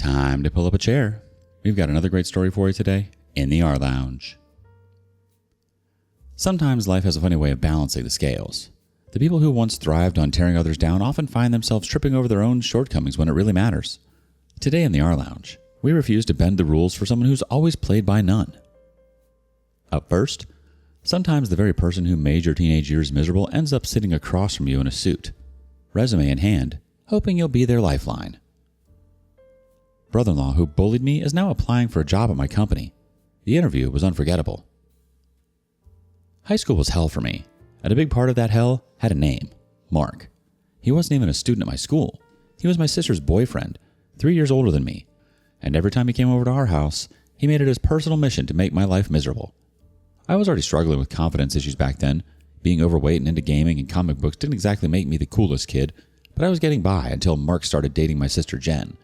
Time to pull up a chair. We've got another great story for you today in the rLounge. Sometimes life has a funny way of balancing the scales. The people who once thrived on tearing others down often find themselves tripping over their own shortcomings when it really matters. Today in the rLounge, we refuse to bend the rules for someone who's always played by none. Up first, sometimes the very person who made your teenage years miserable ends up sitting across from you in a suit, resume in hand, hoping you'll be their lifeline. Brother-in-law who bullied me is now applying for a job at my company. The interview was unforgettable. High school was hell for me, and a big part of that hell had a name, Mark. He wasn't even a student at my school. He was my sister's boyfriend, 3 years older than me, and every time he came over to our house, he made it his personal mission to make my life miserable. I was already struggling with confidence issues back then. Being overweight and into gaming and comic books didn't exactly make me the coolest kid, but I was getting by until Mark started dating my sister Jen.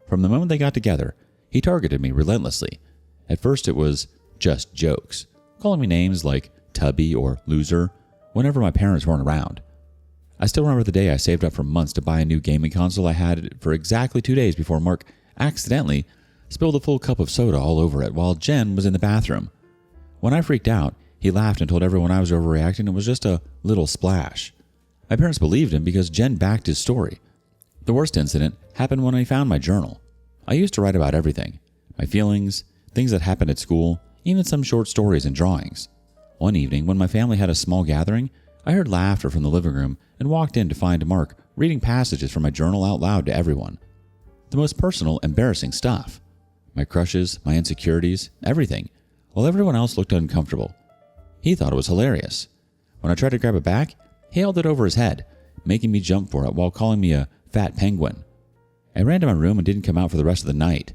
From the moment they got together, he targeted me relentlessly. At first it was just jokes, calling me names like Tubby or Loser whenever my parents weren't around. I still remember the day I saved up for months to buy a new gaming console. I had it for exactly 2 days before Mark accidentally spilled a full cup of soda all over it while Jen was in the bathroom. When I freaked out, he laughed and told everyone I was overreacting. It was just a little splash. My parents believed him because Jen backed his story. The worst incident happened when I found my journal. I used to write about everything. My feelings, things that happened at school, even some short stories and drawings. One evening, when my family had a small gathering, I heard laughter from the living room and walked in to find Mark reading passages from my journal out loud to everyone. The most personal, embarrassing stuff. My crushes, my insecurities, everything, while everyone else looked uncomfortable. He thought it was hilarious. When I tried to grab it back, he held it over his head, making me jump for it while calling me a fat penguin. I ran to my room and didn't come out for the rest of the night.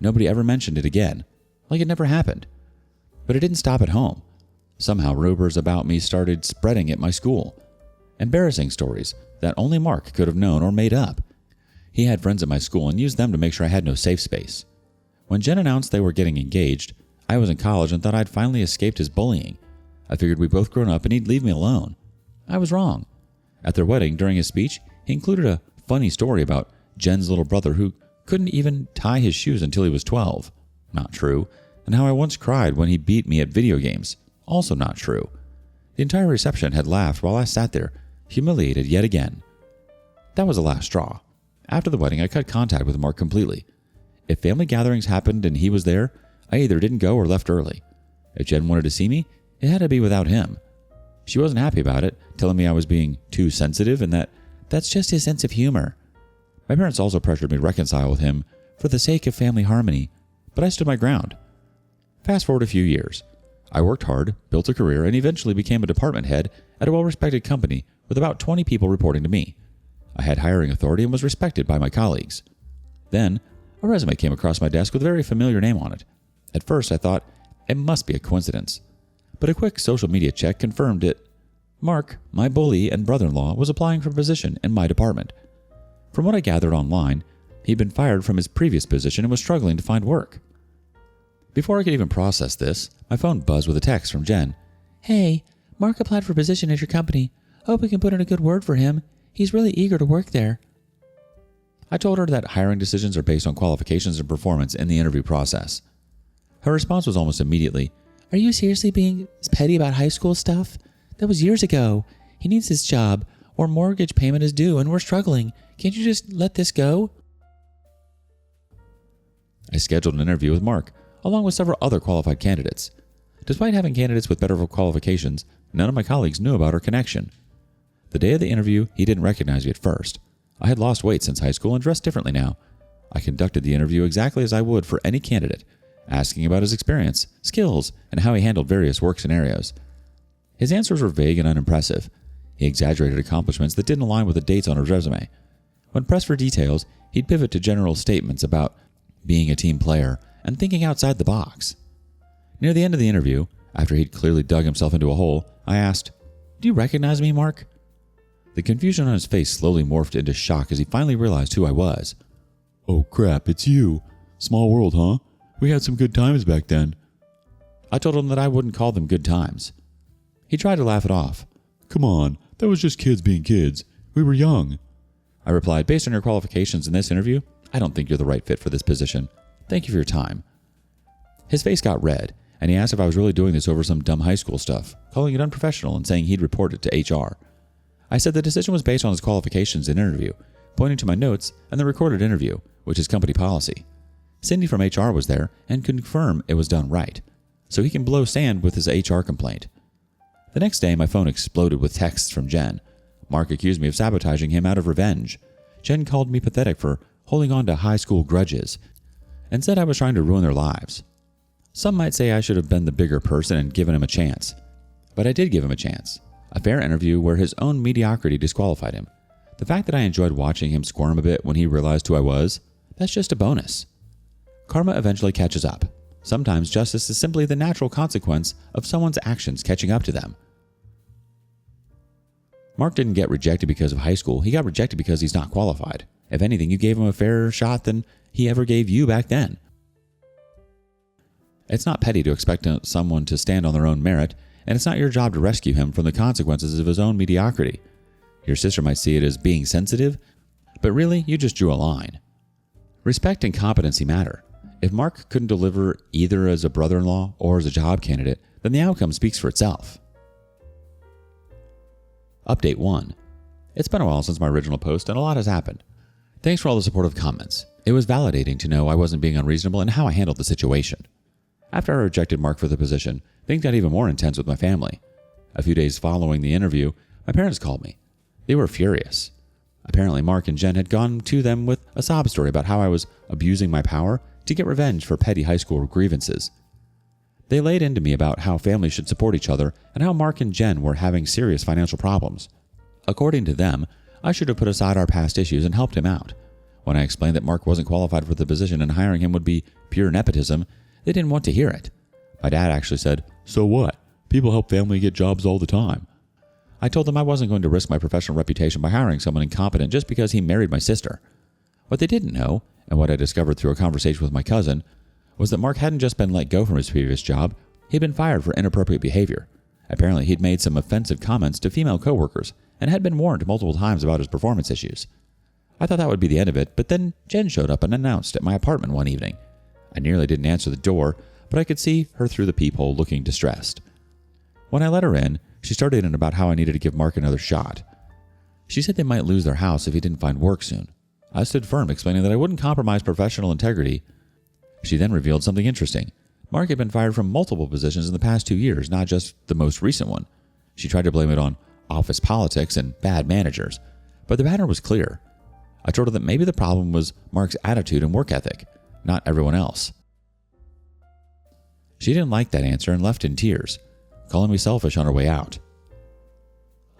Nobody ever mentioned it again, like it never happened. But it didn't stop at home. Somehow rumors about me started spreading at my school. Embarrassing stories that only Mark could have known or made up. He had friends at my school and used them to make sure I had no safe space. When Jen announced they were getting engaged, I was in college and thought I'd finally escaped his bullying. I figured we'd both grown up and he'd leave me alone. I was wrong. At their wedding, during his speech, he included a funny story about Jen's little brother who couldn't even tie his shoes until he was 12. Not true. And how I once cried when he beat me at video games. Also not true. The entire reception had laughed while I sat there, humiliated yet again. That was the last straw. After the wedding, I cut contact with Mark completely. If family gatherings happened and he was there, I either didn't go or left early. If Jen wanted to see me, it had to be without him. She wasn't happy about it, telling me I was being too sensitive and that's just his sense of humor. My parents also pressured me to reconcile with him for the sake of family harmony, but I stood my ground. Fast forward a few years. I worked hard, built a career, and eventually became a department head at a well-respected company with about 20 people reporting to me. I had hiring authority and was respected by my colleagues. Then, a resume came across my desk with a very familiar name on it. At first, I thought it must be a coincidence, but a quick social media check confirmed it. Mark, my bully and brother-in-law, was applying for a position in my department. From what I gathered online, he'd been fired from his previous position and was struggling to find work. Before I could even process this, my phone buzzed with a text from Jen. "Hey, Mark applied for a position at your company. Hope we can put in a good word for him. He's really eager to work there." I told her that hiring decisions are based on qualifications and performance in the interview process. Her response was almost immediately, "Are you seriously being petty about high school stuff? That was years ago. He needs his job, or mortgage payment is due and we're struggling. Can't you just let this go?" I scheduled an interview with Mark, along with several other qualified candidates. Despite having candidates with better qualifications, none of my colleagues knew about our connection. The day of the interview, he didn't recognize me at first. I had lost weight since high school and dressed differently now. I conducted the interview exactly as I would for any candidate, asking about his experience, skills, and how he handled various work scenarios. His answers were vague and unimpressive. He exaggerated accomplishments that didn't align with the dates on his resume. When pressed for details, he'd pivot to general statements about being a team player and thinking outside the box. Near the end of the interview, after he'd clearly dug himself into a hole, I asked, "Do you recognize me, Mark?" The confusion on his face slowly morphed into shock as he finally realized who I was. "Oh crap, it's you. Small world, huh? We had some good times back then." I told him that I wouldn't call them good times. He tried to laugh it off. "Come on, that was just kids being kids. We were young." I replied, based on your qualifications in this interview, I don't think you're the right fit for this position. Thank you for your time. His face got red, and he asked if I was really doing this over some dumb high school stuff, calling it unprofessional and saying he'd report it to HR. I said the decision was based on his qualifications in interview, pointing to my notes and the recorded interview, which is company policy. Cindy from HR was there and confirmed it was done right, so he can blow sand with his HR complaint. The next day, my phone exploded with texts from Jen. Mark accused me of sabotaging him out of revenge. Jen called me pathetic for holding on to high school grudges and said I was trying to ruin their lives. Some might say I should have been the bigger person and given him a chance. But I did give him a chance. A fair interview where his own mediocrity disqualified him. The fact that I enjoyed watching him squirm a bit when he realized who I was, that's just a bonus. Karma eventually catches up. Sometimes justice is simply the natural consequence of someone's actions catching up to them. Mark didn't get rejected because of high school. He got rejected because he's not qualified. If anything, you gave him a fairer shot than he ever gave you back then. It's not petty to expect someone to stand on their own merit, and it's not your job to rescue him from the consequences of his own mediocrity. Your sister might see it as being sensitive, but really, you just drew a line. Respect and competency matter. If Mark couldn't deliver either as a brother-in-law or as a job candidate, then the outcome speaks for itself. Update 1. It's been a while since my original post and a lot has happened. Thanks for all the supportive comments. It was validating to know I wasn't being unreasonable in how I handled the situation. After I rejected Mark for the position, things got even more intense with my family. A few days following the interview, my parents called me. They were furious. Apparently, Mark and Jen had gone to them with a sob story about how I was abusing my power to get revenge for petty high school grievances. They laid into me about how families should support each other and how Mark and Jen were having serious financial problems. According to them, I should have put aside our past issues and helped him out. When I explained that Mark wasn't qualified for the position and hiring him would be pure nepotism, they didn't want to hear it. My dad actually said, "So what? People help family get jobs all the time." I told them I wasn't going to risk my professional reputation by hiring someone incompetent just because he married my sister. What they didn't know, and what I discovered through a conversation with my cousin, was that Mark hadn't just been let go from his previous job, he'd been fired for inappropriate behavior. Apparently, he'd made some offensive comments to female coworkers and had been warned multiple times about his performance issues. I thought that would be the end of it, but then Jen showed up unannounced at my apartment one evening. I nearly didn't answer the door, but I could see her through the peephole looking distressed. When I let her in, she started in about how I needed to give Mark another shot. She said they might lose their house if he didn't find work soon. I stood firm, explaining that I wouldn't compromise professional integrity. She then revealed something interesting. Mark had been fired from multiple positions in the past 2 years, not just the most recent one. She tried to blame it on office politics and bad managers, but the pattern was clear. I told her that maybe the problem was Mark's attitude and work ethic, not everyone else. She didn't like that answer and left in tears, calling me selfish on her way out.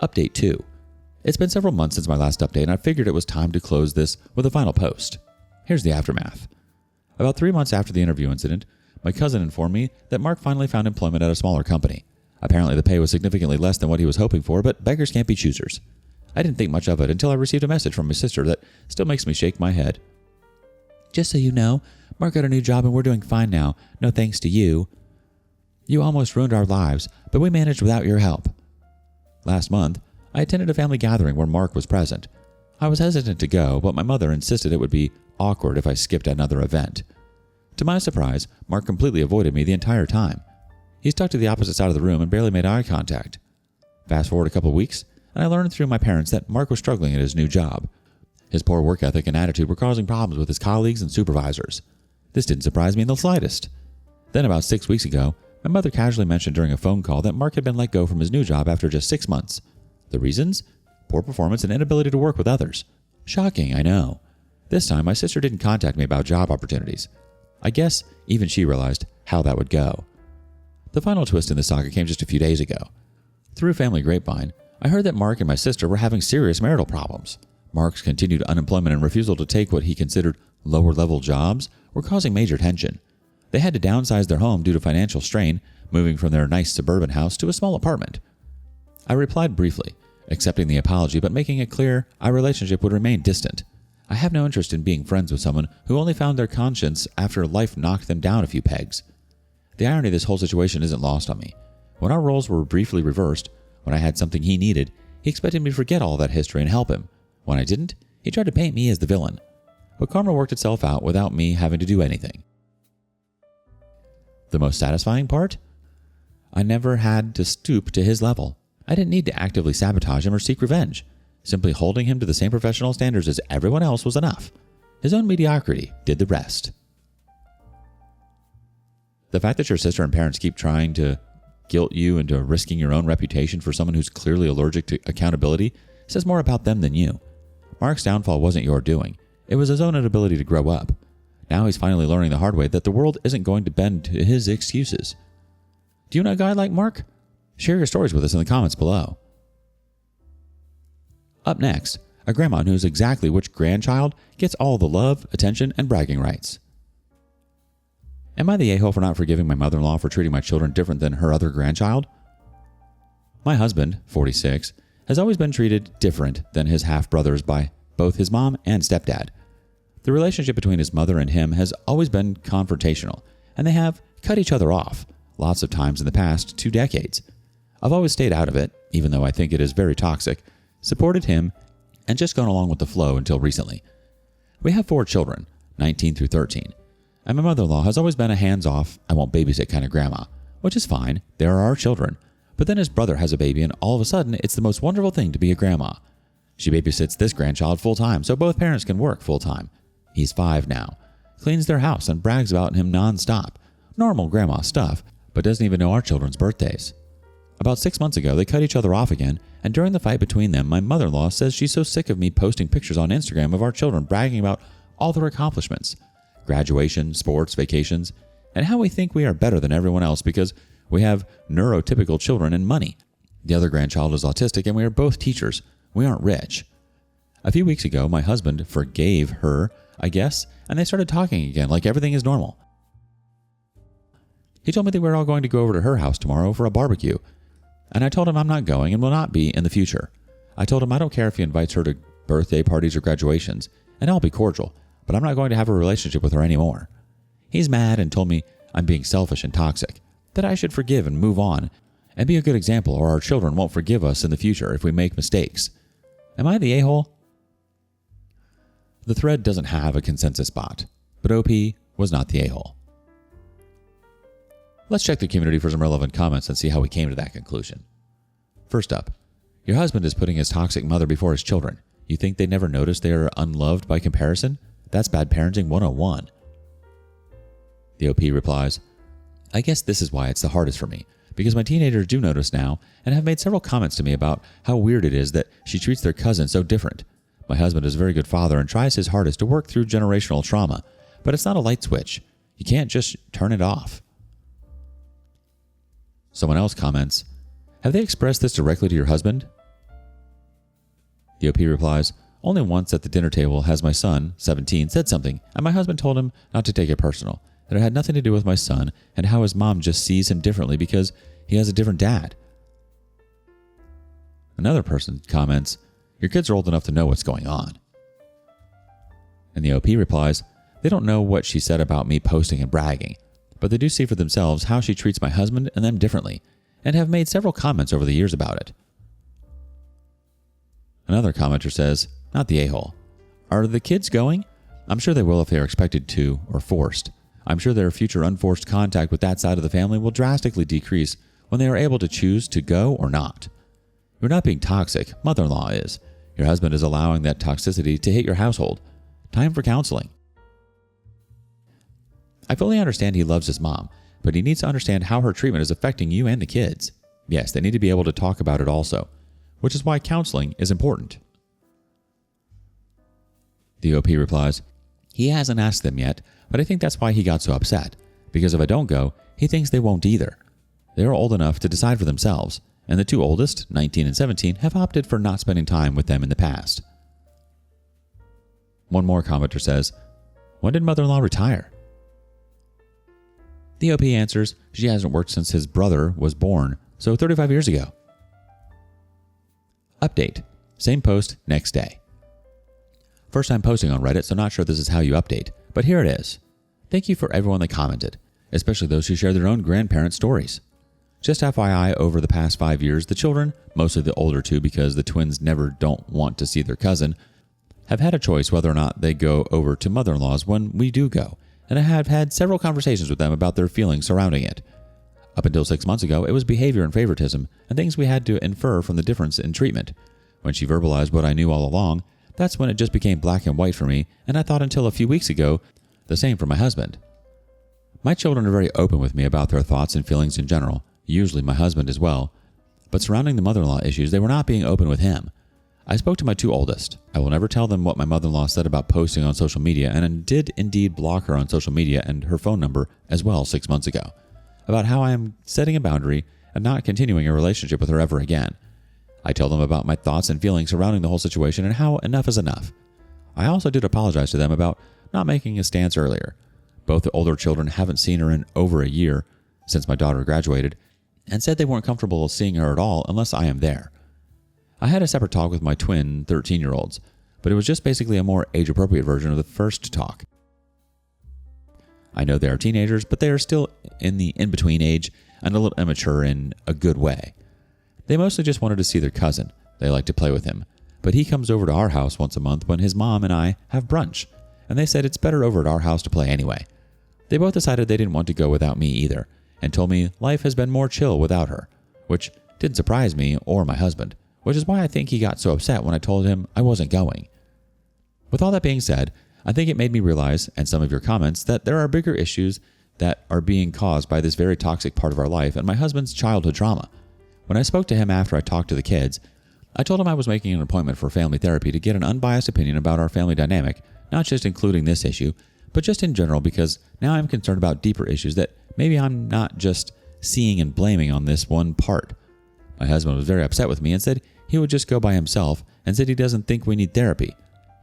Update 2. It's been several months since my last update, and I figured it was time to close this with a final post. Here's the aftermath. About 3 months after the interview incident, my cousin informed me that Mark finally found employment at a smaller company. Apparently the pay was significantly less than what he was hoping for, but beggars can't be choosers. I didn't think much of it until I received a message from my sister that still makes me shake my head. "Just so you know, Mark got a new job and we're doing fine now, no thanks to you. You almost ruined our lives, but we managed without your help." Last month, I attended a family gathering where Mark was present. I was hesitant to go, but my mother insisted it would be awkward if I skipped another event. To my surprise, Mark completely avoided me the entire time. He stuck to the opposite side of the room and barely made eye contact. Fast forward a couple of weeks, and I learned through my parents that Mark was struggling at his new job. His poor work ethic and attitude were causing problems with his colleagues and supervisors. This didn't surprise me in the slightest. Then about 6 weeks ago, my mother casually mentioned during a phone call that Mark had been let go from his new job after just 6 months. The reasons? Poor performance and inability to work with others. Shocking, I know. This time, my sister didn't contact me about job opportunities. I guess even she realized how that would go. The final twist in the saga came just a few days ago. Through family grapevine, I heard that Mark and my sister were having serious marital problems. Mark's continued unemployment and refusal to take what he considered lower-level jobs were causing major tension. They had to downsize their home due to financial strain, moving from their nice suburban house to a small apartment. I replied briefly, accepting the apology but making it clear our relationship would remain distant. I have no interest in being friends with someone who only found their conscience after life knocked them down a few pegs. The irony of this whole situation isn't lost on me. When our roles were briefly reversed, when I had something he needed, he expected me to forget all that history and help him. When I didn't, He tried to paint me as the villain, but karma worked itself out without me having to do anything. The most satisfying part? I never had to stoop to his level. I didn't need to actively sabotage him or seek revenge. Simply holding him to the same professional standards as everyone else was enough. His own mediocrity did the rest. The fact that your sister and parents keep trying to guilt you into risking your own reputation for someone who's clearly allergic to accountability says more about them than you. Mark's downfall wasn't your doing. It was his own inability to grow up. Now he's finally learning the hard way that the world isn't going to bend to his excuses. Do you know a guy like Mark? Share your stories with us in the comments below. Up next, a grandma knows exactly which grandchild gets all the love, attention, and bragging rights. Am I the a-hole for not forgiving my mother-in-law for treating my children different than her other grandchild? My husband, 46, has always been treated different than his half-brothers by both his mom and stepdad. The relationship between his mother and him has always been confrontational, and they have cut each other off lots of times in the past 2 decades. I've always stayed out of it, even though I think it is very toxic, supported him, and just gone along with the flow until recently. We have 4 children, 19 through 13, and my mother-in-law has always been a hands-off, I won't babysit kind of grandma, which is fine, they are our children. But then his brother has a baby, and all of a sudden, it's the most wonderful thing to be a grandma. She babysits this grandchild full-time, so both parents can work full-time. He's 5 now, cleans their house, and brags about him non-stop. Normal grandma stuff, but doesn't even know our children's birthdays. About 6 months ago, they cut each other off again, and during the fight between them, my mother-in-law says she's so sick of me posting pictures on Instagram of our children bragging about all their accomplishments, graduation, sports, vacations, and how we think we are better than everyone else because we have neurotypical children and money. The other grandchild is autistic, and we are both teachers. We aren't rich. A few weeks ago, my husband forgave her, I guess, and they started talking again like everything is normal. He told me that we're all going to go over to her house tomorrow for a barbecue, and I told him I'm not going and will not be in the future. I told him I don't care if he invites her to birthday parties or graduations, and I'll be cordial, but I'm not going to have a relationship with her anymore. He's mad and told me I'm being selfish and toxic, that I should forgive and move on, and be a good example or our children won't forgive us in the future if we make mistakes. Am I the a-hole? The thread doesn't have a consensus spot, but OP was not the a-hole. Let's check the community for some relevant comments and see how we came to that conclusion. First up, your husband is putting his toxic mother before his children. You think they never notice they are unloved by comparison? That's bad parenting 101. The OP replies, I guess this is why it's the hardest for me, because my teenagers do notice now and have made several comments to me about how weird it is that she treats their cousin so different. My husband is a very good father and tries his hardest to work through generational trauma, but it's not a light switch. You can't just turn it off. Someone else comments, have they expressed this directly to your husband? The OP replies, only once at the dinner table has my son, 17, said something, and my husband told him not to take it personal, that it had nothing to do with my son and how his mom just sees him differently because he has a different dad. Another person comments, your kids are old enough to know what's going on. And the OP replies, they don't know what she said about me posting and bragging, but they do see for themselves how she treats my husband and them differently, and have made several comments over the years about it. Another commenter says, not the a-hole. Are the kids going? I'm sure they will if they are expected to or forced. I'm sure their future unforced contact with that side of the family will drastically decrease when they are able to choose to go or not. You're not being toxic, mother-in-law is. Your husband is allowing that toxicity to hit your household. Time for counseling. I fully understand he loves his mom, but he needs to understand how her treatment is affecting you and the kids. Yes, they need to be able to talk about it also, which is why counseling is important. The OP replies, he hasn't asked them yet, but I think that's why he got so upset, because if I don't go, he thinks they won't either. They are old enough to decide for themselves, and the 2 oldest, 19 and 17, have opted for not spending time with them in the past. One more commenter says, when did mother-in-law retire? The OP answers, she hasn't worked since his brother was born, so 35 years ago. Update. Same post next day. First time posting on Reddit, so not sure this is how you update, but here it is. Thank you for everyone that commented, especially those who share their own grandparent stories. Just FYI, over the past 5 years, the children, mostly the older 2 because the twins never don't want to see their cousin, have had a choice whether or not they go over to mother-in-law's when we do go, and I have had several conversations with them about their feelings surrounding it. Up until 6 months ago, it was behavior and favoritism and things we had to infer from the difference in treatment. When she verbalized what I knew all along, that's when it just became black and white for me, and I thought until a few weeks ago, the same for my husband. My children are very open with me about their thoughts and feelings in general, usually my husband as well, but surrounding the mother-in-law issues, they were not being open with him. I spoke to my two oldest. I will never tell them what my mother-in-law said about posting on social media, and I did indeed block her on social media and her phone number as well 6 months ago, about how I am setting a boundary and not continuing a relationship with her ever again. I tell them about my thoughts and feelings surrounding the whole situation and how enough is enough. I also did apologize to them about not making a stance earlier. Both the older children haven't seen her in over a year since my daughter graduated, and said they weren't comfortable seeing her at all unless I am there. I had a separate talk with my twin 13-year-olds, but it was just basically a more age-appropriate version of the first talk. I know they are teenagers, but they are still in the in-between age and a little immature in a good way. They mostly just wanted to see their cousin. They like to play with him, but he comes over to our house once a month when his mom and I have brunch, and they said it's better over at our house to play anyway. They both decided they didn't want to go without me either, and told me life has been more chill without her, which didn't surprise me or my husband, which is why I think he got so upset when I told him I wasn't going. With all that being said, I think it made me realize, and some of your comments, that there are bigger issues that are being caused by this very toxic part of our life and my husband's childhood trauma. When I spoke to him after I talked to the kids, I told him I was making an appointment for family therapy to get an unbiased opinion about our family dynamic, not just including this issue, but just in general, because now I'm concerned about deeper issues that maybe I'm not just seeing and blaming on this one part. My husband was very upset with me and said he would just go by himself, and said he doesn't think we need therapy.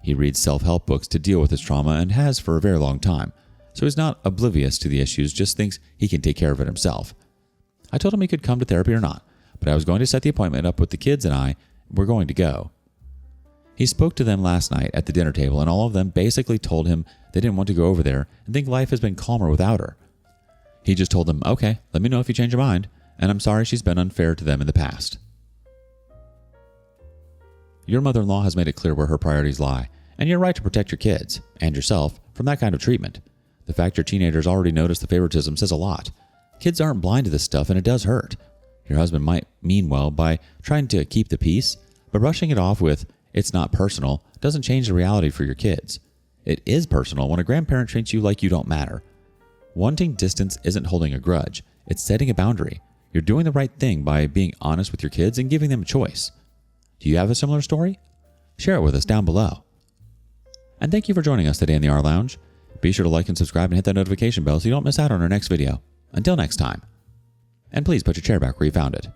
He reads self-help books to deal with his trauma and has for a very long time, so he's not oblivious to the issues, just thinks he can take care of it himself. I told him he could come to therapy or not, but I was going to set the appointment up with the kids and I were going to go. He spoke to them last night at the dinner table, and all of them basically told him they didn't want to go over there and think life has been calmer without her. He just told them, okay, let me know if you change your mind, and I'm sorry she's been unfair to them in the past. Your mother-in-law has made it clear where her priorities lie, and you're right to protect your kids, and yourself, from that kind of treatment. The fact your teenagers already notice the favoritism says a lot. Kids aren't blind to this stuff, and it does hurt. Your husband might mean well by trying to keep the peace, but brushing it off with, it's not personal, doesn't change the reality for your kids. It is personal when a grandparent treats you like you don't matter. Wanting distance isn't holding a grudge, it's setting a boundary. You're doing the right thing by being honest with your kids and giving them a choice. Do you have a similar story? Share it with us down below. And thank you for joining us today in the rLounge. Be sure to like and subscribe and hit that notification bell so you don't miss out on our next video. Until next time. And please put your chair back where you found it.